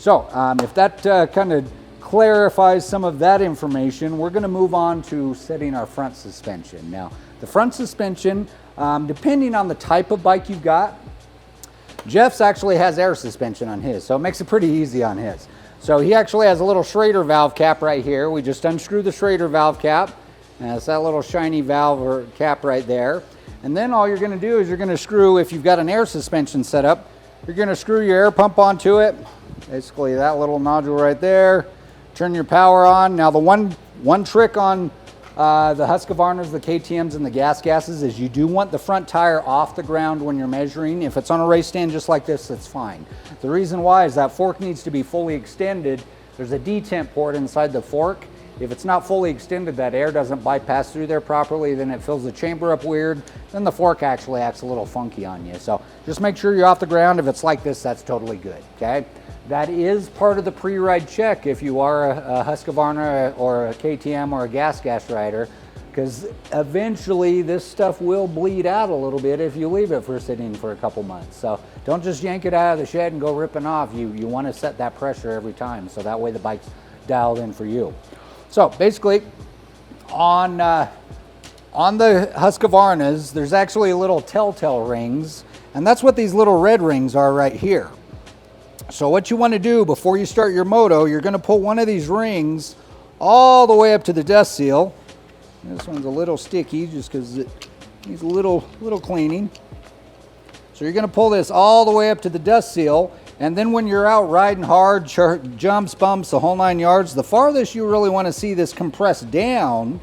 So if that kind of clarifies some of that information, we're going to move on to setting our front suspension. Now, the front suspension, depending on the type of bike you've got, Jeff's actually has air suspension on his, so it makes it pretty easy on his. So he actually has a little Schrader valve cap right here. We just unscrew the Schrader valve cap, and it's that little shiny valve or cap right there. And then all you're going to do is you're going to screw, if you've got an air suspension set up, you're going to screw your air pump onto it, basically that little nodule right there. Turn your power on. Now the one trick on the Husqvarnas, the KTMs, and the gas gases is you do want the front tire off the ground when you're measuring. If it's on a race stand just like this, that's fine. The reason why is that fork needs to be fully extended. There's a detent port inside the fork. If it's not fully extended, that air doesn't bypass through there properly, then it fills the chamber up weird, then the fork actually acts a little funky on you. So just make sure you're off the ground. If it's like this, that's totally good, okay? That is part of the pre-ride check if you are a Husqvarna or a KTM or a gas rider, because eventually this stuff will bleed out a little bit if you leave it for sitting for a couple months. So don't just yank it out of the shed and go ripping off. You want to set that pressure every time, so that way the bike's dialed in for you. So basically, on the Husqvarnas, there's actually little telltale rings, and that's what these little red rings are right here. So what you want to do before you start your moto, you're going to pull one of these rings all the way up to the dust seal. This one's a little sticky just because it needs a little cleaning. So you're going to pull this all the way up to the dust seal, and then when you're out riding hard, jumps, bumps, the whole 9 yards, the farthest you really want to see this compress down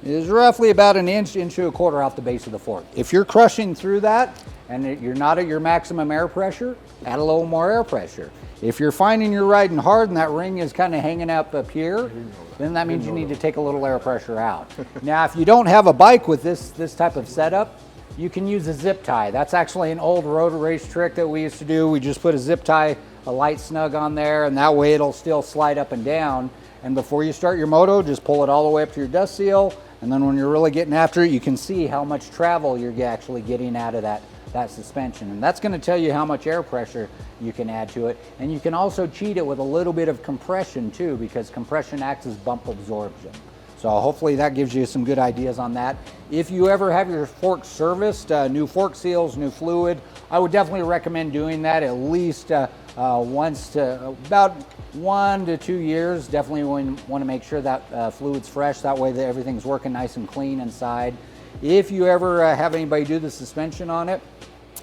is roughly about an inch and a quarter off the base of the fork. If you're crushing through that and you're not at your maximum air pressure, add a little more air pressure. If you're finding you're riding hard and that ring is kind of hanging up here, then that means you need to take a little air pressure out. Now, if you don't have a bike with this type of setup, you can use a zip tie. That's actually an old road race trick that we used to do. We just put a zip tie, a light snug on there, and that way it'll still slide up and down. And before you start your moto, just pull it all the way up to your dust seal, and then when you're really getting after it, you can see how much travel you're actually getting out of that suspension. And that's going to tell you how much air pressure you can add to it. And you can also cheat it with a little bit of compression too, because compression acts as bump absorption. So hopefully that gives you some good ideas on that. If you ever have your fork serviced, new fork seals, new fluid, I would definitely recommend doing that at least once to about 1 to 2 years. Definitely want to make sure that fluid's fresh. That way that everything's working nice and clean inside. If you ever have anybody do the suspension on it,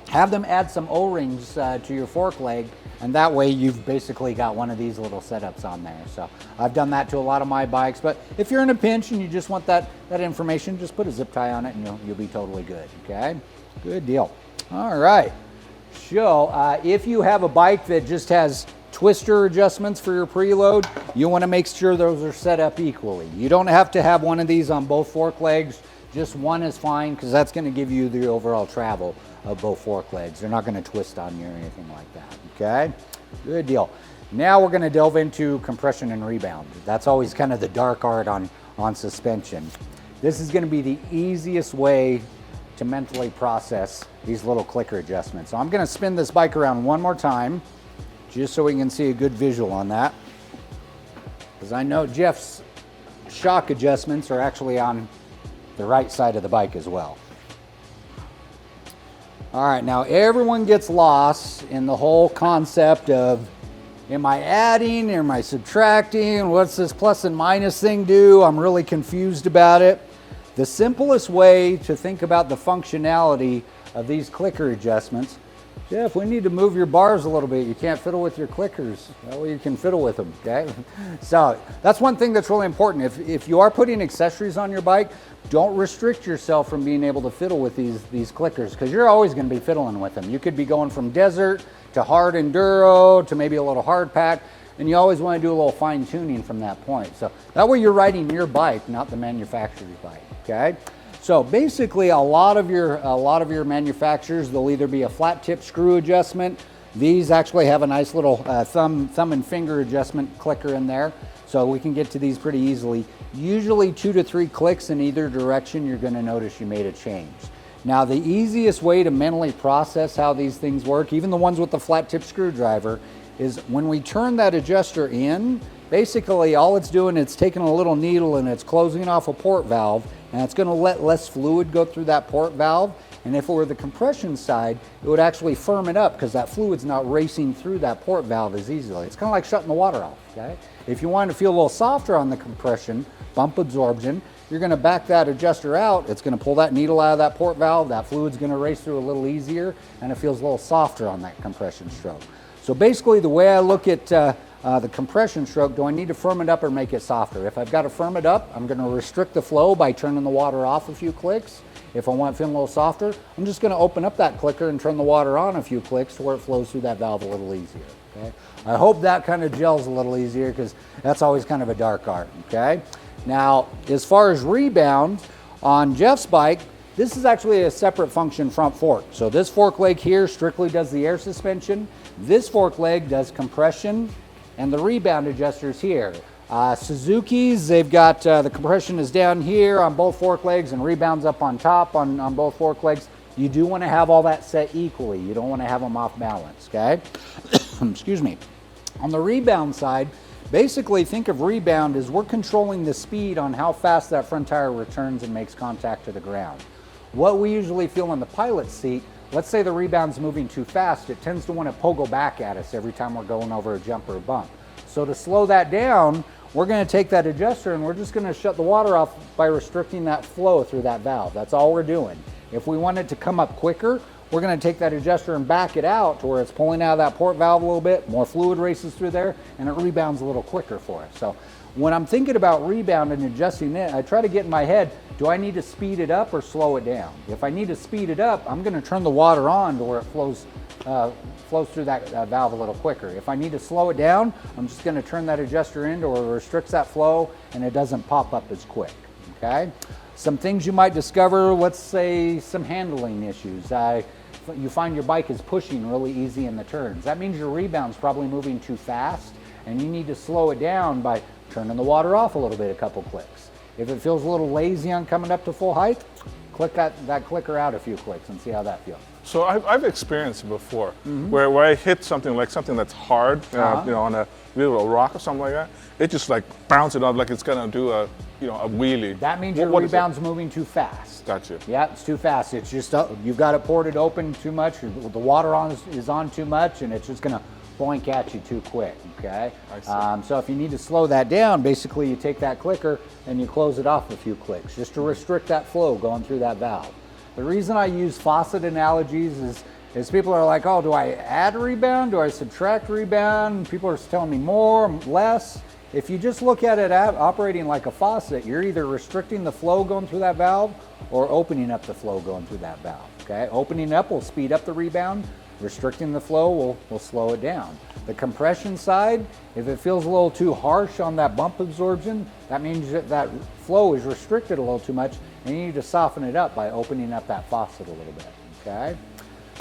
have them add some O-rings to your fork leg, and that way you've basically got one of these little setups on there. So I've done that to a lot of my bikes, but if you're in a pinch and you just want that information, just put a zip tie on it and you'll be totally good, okay? Good deal. All right. So if you have a bike that just has twister adjustments for your preload, you want to make sure those are set up equally. You don't have to have one of these on both fork legs. Just one is fine, because that's going to give you the overall travel of both fork legs. They're not going to twist on you or anything like that, okay? Good deal. Now we're going to delve into compression and rebound. That's always kind of the dark art on suspension. This is going to be the easiest way to mentally process these little clicker adjustments. So I'm going to spin this bike around one more time, just so we can see a good visual on that. Because I know Jeff's shock adjustments are actually on the right side of the bike as well. All right, now everyone gets lost in the whole concept of, am I adding, am I subtracting, what's this plus and minus thing do? I'm really confused about it. The simplest way to think about the functionality of these clicker adjustments, Jeff, we need to move your bars a little bit. You can't fiddle with your clickers. That way you can fiddle with them, okay? So that's one thing that's really important. If you are putting accessories on your bike, don't restrict yourself from being able to fiddle with these clickers, because you're always going to be fiddling with them. You could be going from desert to hard enduro to maybe a little hard pack, and you always want to do a little fine tuning from that point. So that way you're riding your bike, not the manufacturer's bike, okay? So basically, a lot of your manufacturers, they'll either be a flat tip screw adjustment. These actually have a nice little thumb and finger adjustment clicker in there, so we can get to these pretty easily. Usually 2 to 3 clicks in either direction, you're going to notice you made a change. Now, the easiest way to mentally process how these things work, even the ones with the flat tip screwdriver, is when we turn that adjuster in, basically all it's doing is taking a little needle and it's closing off a port valve, and it's going to let less fluid go through that port valve. And if it were the compression side, it would actually firm it up because that fluid's not racing through that port valve as easily. It's kind of like shutting the water off, okay? If you want to feel a little softer on the compression, bump absorption, you're going to back that adjuster out. It's going to pull that needle out of that port valve. That fluid's going to race through a little easier, and it feels a little softer on that compression stroke. So basically, the way I look at the compression stroke, do I need to firm it up or make it softer? If I've got to firm it up, I'm going to restrict the flow by turning the water off a few clicks. If I want it feeling a little softer, I'm just going to open up that clicker and turn the water on a few clicks to where it flows through that valve a little easier. Okay? I hope that kind of gels a little easier because that's always kind of a dark art. Okay? Now, as far as rebound on Jeff's bike, this is actually a separate function front fork. So this fork leg here strictly does the air suspension. This fork leg does compression, and the rebound adjusters here. Suzuki's, they've got the compression is down here on both fork legs and rebounds up on top on both fork legs. You do want to have all that set equally. You don't want to have them off balance, okay? Excuse me. On the rebound side, basically think of rebound as we're controlling the speed on how fast that front tire returns and makes contact to the ground. What we usually feel in the pilot's seat, let's say the rebound's moving too fast, it tends to want to pogo back at us every time we're going over a jump or a bump. So to slow that down, we're going to take that adjuster and we're just going to shut the water off by restricting that flow through that valve. That's all we're doing. If we want it to come up quicker, we're going to take that adjuster and back it out to where it's pulling out of that port valve a little bit, more fluid races through there, and it rebounds a little quicker for us. So when I'm thinking about rebound and adjusting it, I try to get in my head, do I need to speed it up or slow it down? If I need to speed it up, I'm going to turn the water on to where it flows through that valve a little quicker. If I need to slow it down, I'm just going to turn that adjuster in to where it restricts that flow and it doesn't pop up as quick, okay? Some things you might discover, let's say some handling issues. You find your bike is pushing really easy in the turns. That means your rebound's probably moving too fast and you need to slow it down by turning the water off a little bit, a couple clicks. If it feels a little lazy on coming up to full height, click that clicker out a few clicks and see how that feels. So I've experienced it before, where I hit something that's hard, on a rock or something like that. It just like bounces off like it's gonna do a wheelie. That means your rebound's moving too fast. Gotcha. Yeah, it's too fast. It's just you've got it ported open too much. The water is on too much, and it's just gonna boink at you too quick. Okay. I see. So if you need to slow that down, basically you take that clicker and you close it off a few clicks just to restrict that flow going through that valve. The reason I use faucet analogies is people are like, oh, do I add rebound? Do I subtract rebound? People are telling me more, less. If you just look at it operating like a faucet, you're either restricting the flow going through that valve or opening up the flow going through that valve. Okay, opening up will speed up the rebound. Restricting the flow will slow it down. The compression side, if it feels a little too harsh on that bump absorption, that means that flow is restricted a little too much, and you need to soften it up by opening up that faucet a little bit, okay?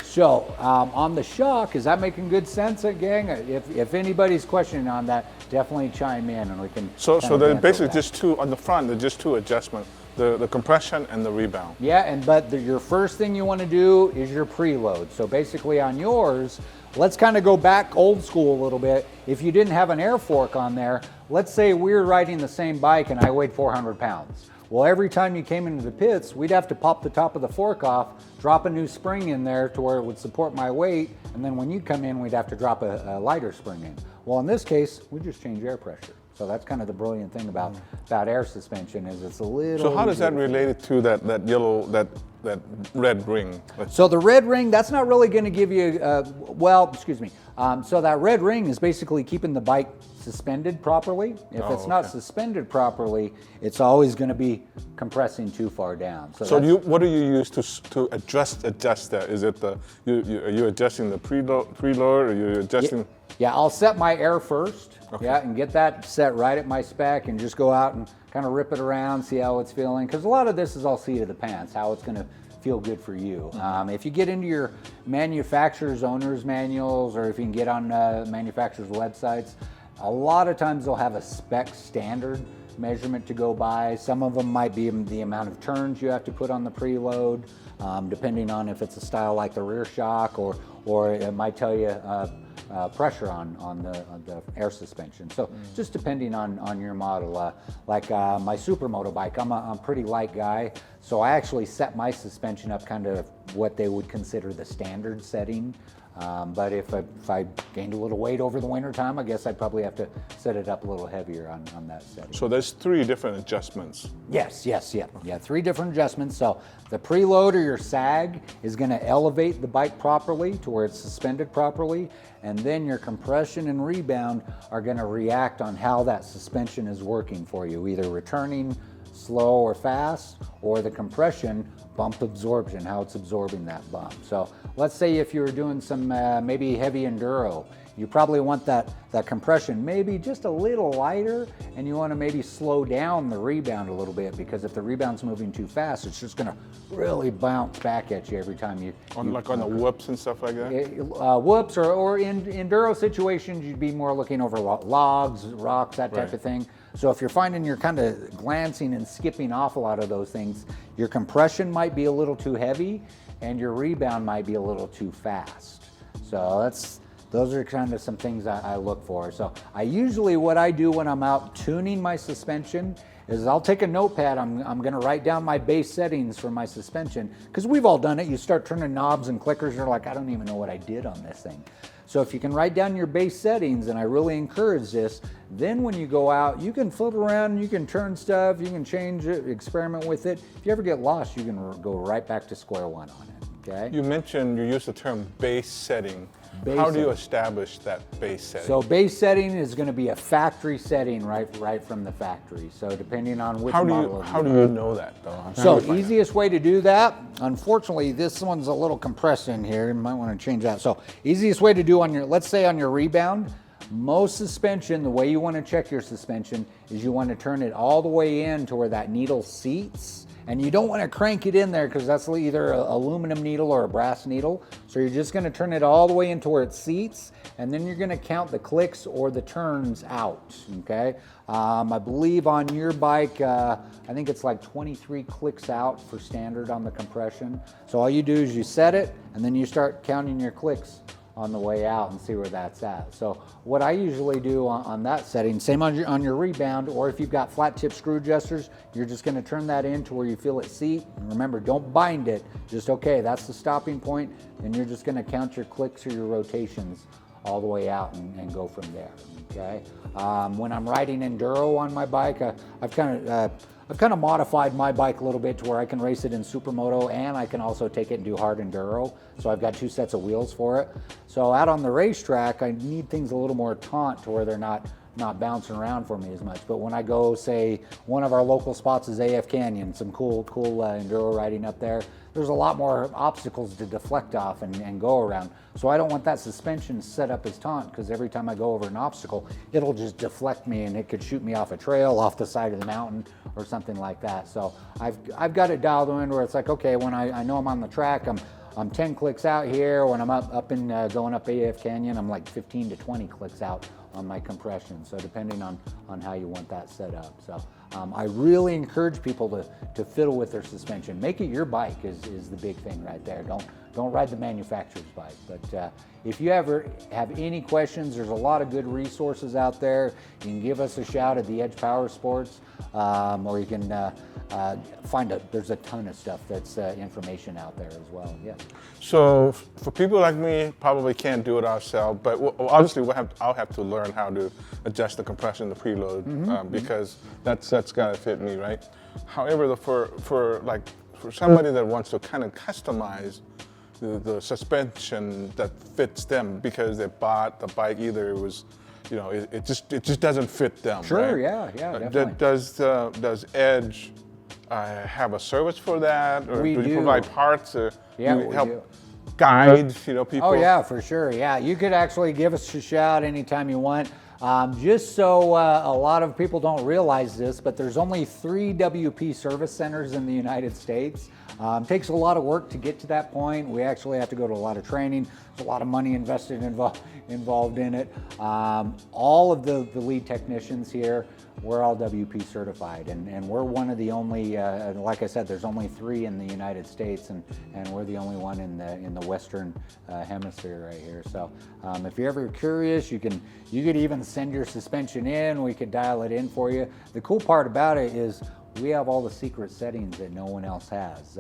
So on the shock, is that making good sense, gang? If anybody's questioning on that, definitely chime in and we can. So there's basically just two on the front. There's just two adjustments: the compression and the rebound. Yeah, but your first thing you want to do is your preload. So basically on yours, let's kind of go back old school a little bit. If you didn't have an air fork on there, let's say we were riding the same bike and I weighed 400 pounds. Well, every time you came into the pits, we'd have to pop the top of the fork off, drop a new spring in there to where it would support my weight, and then when you come in, we'd have to drop a lighter spring in. Well, in this case, we just change air pressure. So that's kind of the brilliant thing about air suspension is it's a little. So how does that relate to that yellow, that red ring? So the red ring, that's not really going to give you, so that red ring is basically keeping the bike suspended properly. If it's not suspended properly, it's always going to be compressing too far down. So what do you use to adjust that? Is it are you adjusting the preload, or are you adjusting? Yeah, I'll set my air first. Okay. Yeah, and get that set right at my spec and just go out and kind of rip it around, see how it's feeling. Because a lot of this is all seat of the pants, how it's going to feel good for you. If you get into your manufacturer's owner's manuals, or if you can get on manufacturer's websites, a lot of times they'll have a spec standard measurement to go by. Some of them might be the amount of turns you have to put on the preload, depending on if it's a style like the rear shock, or it might tell you pressure on the air suspension. So just depending on your model. Like my supermoto bike, I'm a pretty light guy, so I actually set my suspension up kind of what they would consider the standard setting. But if I gained a little weight over the winter time, I guess I'd probably have to set it up a little heavier on that setting. So there's 3 different adjustments. Yes, 3 different adjustments. So the preload or your sag is going to elevate the bike properly to where it's suspended properly, and then your compression and rebound are going to react on how that suspension is working for you, either returning slow or fast, or the compression bump absorption, how it's absorbing that bump. So let's say if you were doing some maybe heavy enduro, you probably want that compression maybe just a little lighter, and you want to maybe slow down the rebound a little bit, because if the rebound's moving too fast, it's just going to really bounce back at you every time you on the whoops and stuff like that? Whoops, or in enduro situations, you'd be more looking over logs, rocks, that type of thing. So if you're finding you're kind of glancing and skipping off a lot of those things, your compression might be a little too heavy and your rebound might be a little too fast. So those are kind of some things I look for. So what I do when I'm out tuning my suspension is I'll take a notepad, I'm gonna write down my base settings for my suspension, because we've all done it. You start turning knobs and clickers and you're like, I don't even know what I did on this thing. So if you can write down your base settings, and I really encourage this, then when you go out, you can flip around, you can turn stuff, you can change it, experiment with it. If you ever get lost, you can go right back to square one on it, okay? You mentioned, you used the term base setting. How do you establish that base setting? So base setting is going to be a factory setting right from the factory. So depending on which model. How do you know that though? So easiest way to do that, unfortunately this one's a little compressed in here, you might want to change that. So easiest way to do on your, let's say on your rebound, most suspension, the way you want to check your suspension is you want to turn it all the way in to where that needle seats. And you don't want to crank it in there, because that's either an aluminum needle or a brass needle. So you're just going to turn it all the way into where it seats, and then you're going to count the clicks or the turns out, okay? I believe on your bike, I think it's like 23 clicks out for standard on the compression. So all you do is you set it, and then you start counting your clicks on the way out and see where that's at. So what I usually do on that setting, same on your rebound, or if you've got flat tip screw adjusters, you're just gonna turn that in to where you feel it seat. And remember, don't bind it, just okay, that's the stopping point, and you're just gonna count your clicks or your rotations all the way out and go from there, okay? When I'm riding enduro on my bike, I've kind of modified my bike a little bit to where I can race it in supermoto, and I can also take it and do hard enduro. So I've got 2 sets of wheels for it. So out on the racetrack, I need things a little more taut to where they're not bouncing around for me as much. But when I go, say, one of our local spots is AF Canyon, some cool enduro riding up there, there's a lot more obstacles to deflect off and go around. So I don't want that suspension set up as taunt, because every time I go over an obstacle, it'll just deflect me and it could shoot me off a trail, off the side of the mountain, or something like that. So I've got it dialed in where it's like, okay, when I know I'm on the track, I'm 10 clicks out here. When I'm up in going up AF Canyon, I'm like 15 to 20 clicks out on my compression. So depending on how you want that set up. So I really encourage people to fiddle with their suspension. Make it your bike is the big thing right there. Don't ride the manufacturer's bike. But if you ever have any questions, there's a lot of good resources out there. You can give us a shout at the Edge Power Sports, or you can there's a ton of stuff that's information out there as well. Yeah. So for people like me, probably can't do it ourselves, but obviously I'll have to learn how to adjust the compression, the preload, because that's got to fit me, right? However, for somebody that wants to kind of customize the suspension that fits them, because they bought the bike, either it was, it just doesn't fit them. Sure, right? yeah, definitely. Does Edge have a service for that, or do you provide parts, or yeah, you help guide people? Oh yeah, for sure. Yeah, you could actually give us a shout anytime you want. Just so a lot of people don't realize this, but there's only 3 WP service centers in the United States. Takes a lot of work to get to that point. We actually have to go to a lot of training. There's a lot of money invested involved in it. All of the lead technicians here we're all WP certified, and we're one of the only, like I said, there's only 3 in the United States, and we're the only one in the Western hemisphere right here. So if you're ever curious, you could even send your suspension in. We could dial it in for you. The cool part about it is we have all the secret settings that no one else has.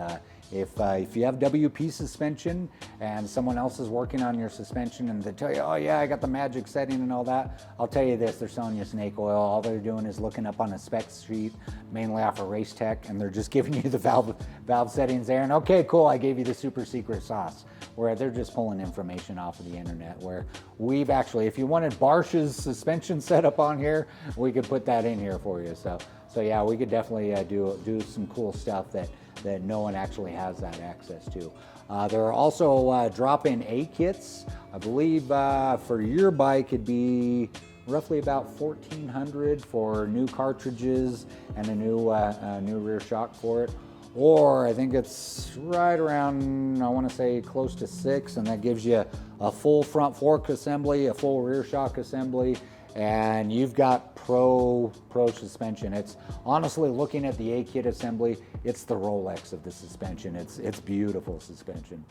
If you have WP suspension and someone else is working on your suspension and they tell you, oh yeah, I got the magic setting and all that, I'll tell you this, they're selling you snake oil. All they're doing is looking up on a spec sheet, mainly off of Race Tech, and they're just giving you the valve settings there, and okay, cool, I gave you the super secret sauce. Where they're just pulling information off of the internet, where we've actually, if you wanted Barsh's suspension setup on here, we could put that in here for you. So yeah, we could definitely do some cool stuff that no one actually has that access to. There are also drop-in A kits. I believe for your bike it'd be roughly about $1,400 for new cartridges and a new rear shock for it. Or I think it's right around, I want to say close to $6, and that gives you a full front fork assembly, a full rear shock assembly, and you've got pro suspension. It's honestly, looking at the A-kit assembly, it's the Rolex of the suspension. It's beautiful suspension.